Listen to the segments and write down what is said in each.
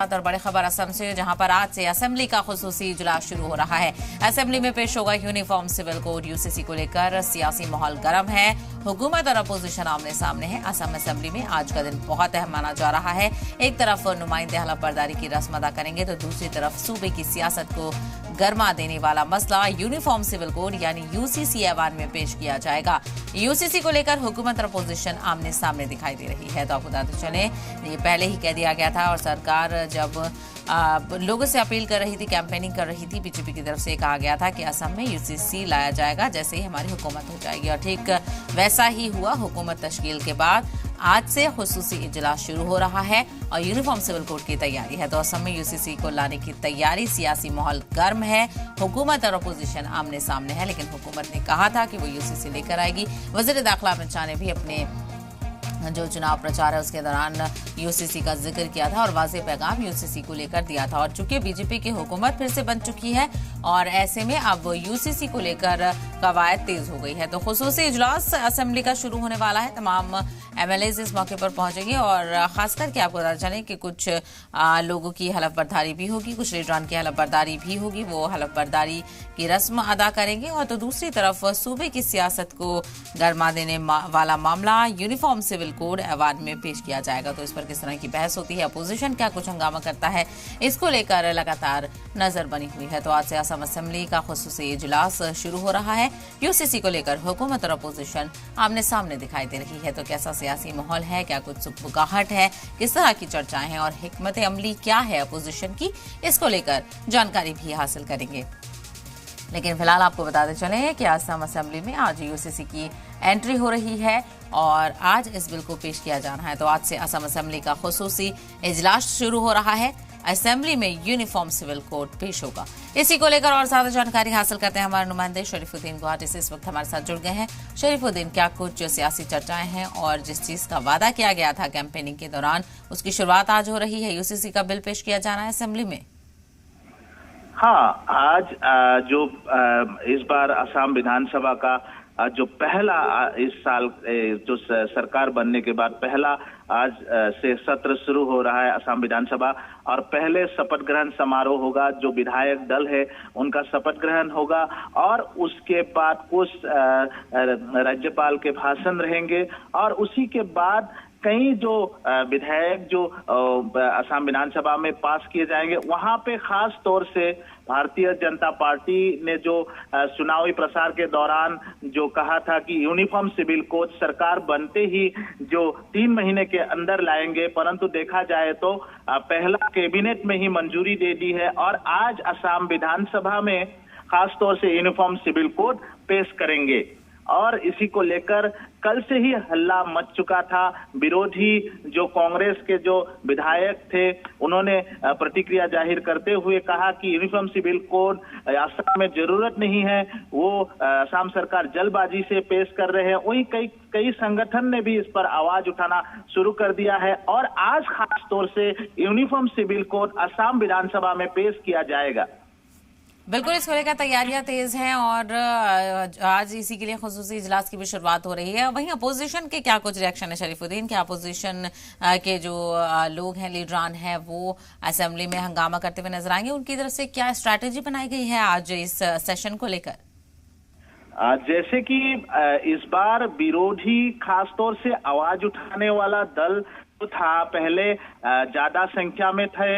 और बड़ी खबर असम से, जहां पर आज से असेंबली का खुसूसी इजलास शुरू हो रहा है। असेंबली में पेश होगा यूनिफॉर्म सिविल कोड। यूसीसी को लेकर सियासी माहौल गर्म है। हुकूमत और अपोजिशन आमने सामने है। असम असेंबली में आज का दिन बहुत अहम माना जा रहा है। एक तरफ नुमाइंदे हलफ बर्दारी की रस्म अदा करेंगे तो दूसरी तरफ सूबे की सियासत को गर्मा देने वाला मसला यूनिफॉर्म सिविल कोड यानी यूसीसी ऐवान में पेश किया जाएगा। यूसीसी को लेकर हुकूमत और अपोजिशन आमने सामने दिखाई दे रही है। तो आपको बताते चले, ये पहले ही कह दिया गया था और सरकार जब लोगों से अपील कर रही थी, कैंपेनिंग कर रही थी, बीजेपी की तरफ से कहा गया था कि असम में यूसीसी लाया जाएगा जैसे ही हमारी हुकूमत हो जाएगी। और ठीक वैसा ही हुआ। हुकूमत तश्कील के बाद आज से खुसूसी इजलास शुरू हो रहा है और यूनिफॉर्म सिविल कोड की तैयारी है। तो असम में यूसीसी को लाने की तैयारी, सियासी माहौल गर्म है। हुकूमत और अपोजिशन आमने सामने है, लेकिन हुकूमत ने कहा था कि वो यूसीसी लेकर आएगी। वज़ीर दाखिला अमित शाह ने भी अपने जो चुनाव प्रचार है उसके दौरान यूसीसी का जिक्र किया था और वाज़ेह पैगाम यूसीसी को लेकर दिया था। और चूंकि बीजेपी की हुकूमत फिर से बन चुकी है और ऐसे में अब यूसीसी को लेकर कवायद तेज हो गई है। तो खुसूसी इजलास असेंबली का शुरू होने वाला है। तमाम एमएलएज इस मौके पर पहुंचेंगे और खासकर के आपको बताना चलें कि कुछ लोगों की हलफ बर्दारी भी होगी, कुछ लीडरान की हलफ बर्दारी भी होगी। वो हलफ बर्दारी की रस्म अदा करेंगे और तो दूसरी तरफ सूबे की सियासत को गर्मा देने वाला मामला यूनिफॉर्म सिविल कोड ऐवान में पेश किया जाएगा। तो इस पर किस तरह की बहस होती है, अपोजिशन क्या कुछ हंगामा करता है, इसको लेकर लगातार नजर बनी हुई है। तो आज से असम असेंबली का खुसूसी इजलास शुरू हो रहा है। यूसीसी को लेकर हुकूमत और अपोजिशन आमने सामने दिखाई दे रही है। तो कैसा सियासी माहौल है, क्या कुछ सुगबुगाहट है, किस तरह की चर्चाएं हैं और हिकमत अमली क्या है अपोजिशन की, इसको लेकर जानकारी भी हासिल करेंगे। लेकिन फिलहाल आपको बताते चले कि असम असेंबली में आज यूसीसी की एंट्री हो रही है और आज इस बिल को पेश किया जाना है। तो आज से असम असेंबली का खुसूसी इजलास शुरू हो रहा है। असेंबली में यूनिफॉर्म सिविल कोड पेश होगा। इसी को लेकर और ज्यादा जानकारी हासिल करते हैं हमारे नुमाइंदे शरीफुद्दीन गुवाहाटी से इस वक्त हमारे साथ जुड़ गए हैं। शरीफुद्दीन, क्या कुछ सियासी चर्चाएं हैं और जिस चीज का वादा किया गया था कैंपेनिंग के दौरान, उसकी शुरुआत आज हो रही है। यूसीसी का बिल पेश किया जाना है असेंबली में। हाँ, आज जो इस बार असम विधानसभा का जो पहला इस साल जो सरकार बनने के बाद पहला आज से सत्र शुरू हो रहा है असम विधानसभा और पहले शपथ ग्रहण समारोह होगा। जो विधायक दल है उनका शपथ ग्रहण होगा और उसके बाद कुछ राज्यपाल के भाषण रहेंगे और उसी के बाद कई जो विधेयक जो असम विधानसभा में पास किए जाएंगे। वहां पे खास तौर से भारतीय जनता पार्टी ने जो चुनावी प्रचार के दौरान जो कहा था कि यूनिफॉर्म सिविल कोड सरकार बनते ही जो 3 महीने के अंदर लाएंगे, परंतु देखा जाए तो पहला कैबिनेट में ही मंजूरी दे दी है और आज असम विधानसभा में खास तौर से यूनिफॉर्म सिविल कोड पेश करेंगे। और इसी को लेकर कल से ही हल्ला मच चुका था। विरोधी जो कांग्रेस के जो विधायक थे उन्होंने प्रतिक्रिया जाहिर करते हुए कहा कि यूनिफॉर्म सिविल कोड असम में जरूरत नहीं है, वो असम सरकार जल्दबाजी से पेश कर रहे हैं। वहीं कई संगठन ने भी इस पर आवाज उठाना शुरू कर दिया है और आज खास तौर से यूनिफॉर्म सिविल कोड असम विधानसभा में पेश किया जाएगा। बिल्कुल, इसको लेकर तैयारियां तेज हैं और आज इसी के लिए खुसूसी इजलास की भी शुरुआत हो रही है। वहीं अपोजिशन के क्या कुछ रिएक्शन है शरीफुद्दीन? क्या अपोजिशन के जो लोग हैं, लीडरान हैं, वो असेंबली में हंगामा करते हुए नजर आएंगे? उनकी तरफ से क्या स्ट्रैटेजी बनाई गई है आज इस सेशन को लेकर? जैसे कि इस बार विरोधी खासतौर से आवाज उठाने वाला दल था, पहले ज्यादा संख्या में थे,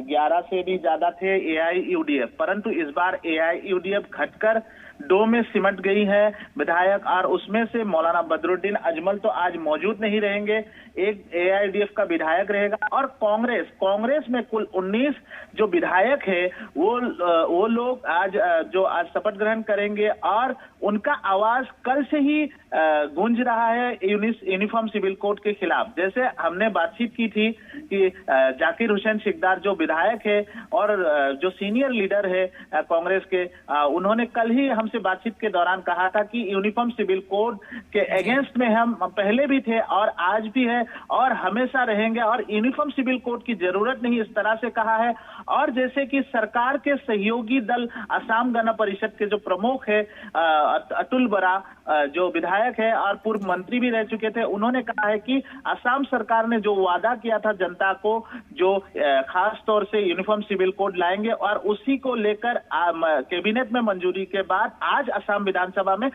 11 से भी ज्यादा थे एआईयूडीएफ, परंतु इस बार एआईयूडीएफ घटकर 2 में सिमट गई है विधायक और उसमें से मौलाना बदरुद्दीन अजमल तो आज मौजूद नहीं रहेंगे, एक एआईयूडीएफ का विधायक रहेगा और कांग्रेस में कुल 19 जो विधायक है वो लोग आज शपथ ग्रहण करेंगे और उनका आवाज कल से ही गूंज रहा है यूनिफॉर्म सिविल कोड के खिलाफ। जैसे हमने बातचीत की थी कि जाकिर हुसैन सिकदार जो विधायक है और जो सीनियर लीडर है कांग्रेस के, उन्होंने कल ही हम हमसे बातचीत के दौरान कहा था कि यूनिफॉर्म सिविल कोड के अगेंस्ट में हम पहले भी थे और आज भी है और हमेशा रहेंगे और यूनिफॉर्म सिविल कोड की जरूरत नहीं, इस तरह से कहा है। और जैसे कि सरकार के सहयोगी दल असम गण परिषद के जो प्रमुख है अतुल बरा, जो विधायक है और पूर्व मंत्री भी रह चुके थे, उन्होंने कहा है कि असम सरकार ने जो वादा किया था जनता को, जो खास तौर से यूनिफॉर्म सिविल कोड लाएंगे और उसी को लेकर कैबिनेट में मंजूरी के बाद आज असम विधानसभा में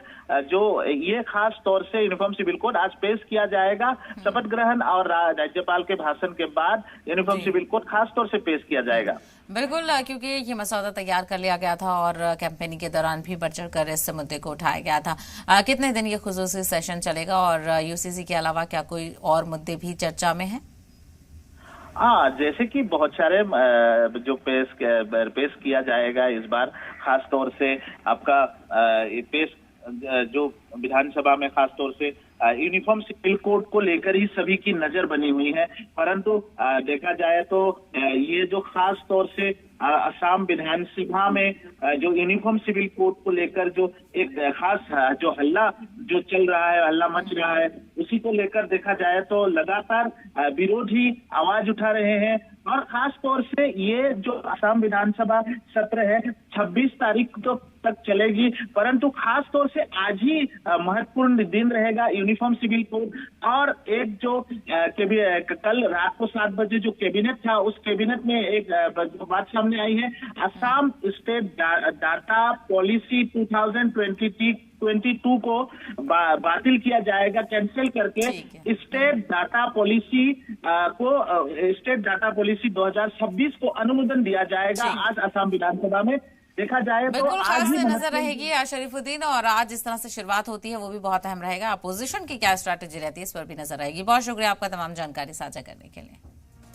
जो ये खास तौर से यूनिफॉर्म सिविल कोड आज पेश किया जाएगा। शपथ ग्रहण और राज्यपाल के भाषण के बाद यूनिफॉर्म सिविल कोड खास तौर से पेश किया जाएगा। बिल्कुल, क्योंकि ये मसौदा तैयार कर लिया गया था और कैंपेनिंग के दौरान भी बढ़ चढ़कर इस मुद्दे को उठाया गया था। कितने दिन ये खुसूसी सेशन चलेगा और यूसीसी के अलावा क्या कोई और मुद्दे भी चर्चा में हैं? हाँ, जैसे कि बहुत सारे जो पेश किया जाएगा इस बार, खास तौर से आपका पेश जो विधानसभा में खास तौर से यूनिफॉर्म सिविल कोड को लेकर ही सभी की नजर बनी हुई है। परंतु देखा जाए तो ये जो खास तौर से असम विधानसभा में जो यूनिफॉर्म सिविल कोड को लेकर जो एक खास जो हल्ला जो चल रहा है, हल्ला मच रहा है, उसी को लेकर देखा जाए तो लगातार विरोधी आवाज उठा रहे हैं। और खास तौर से ये जो असम विधानसभा सत्र है 26 तारीख तक चलेगी, परंतु खास तौर से आज ही महत्वपूर्ण दिन रहेगा यूनिफॉर्म सिविल कोड। और एक जो कल रात को 7 बजे जो कैबिनेट था, उस कैबिनेट में एक बात सामने आई है, असम स्टेट डाटा पॉलिसी 2022 को बातिल किया जाएगा, कैंसिल करके state data policy state data policy 2026 को अनुमोदन दिया जाएगा आज असम विधानसभा में। देखा जाए तो आज भी नजर रहेगी शरीफुद्दीन, और आज इस तरह से शुरुआत होती है वो भी बहुत अहम रहेगा। अपोजिशन की क्या स्ट्रैटेजी रहती है इस पर भी नजर रहेगी। बहुत शुक्रिया आपका तमाम जानकारी साझा करने के लिए।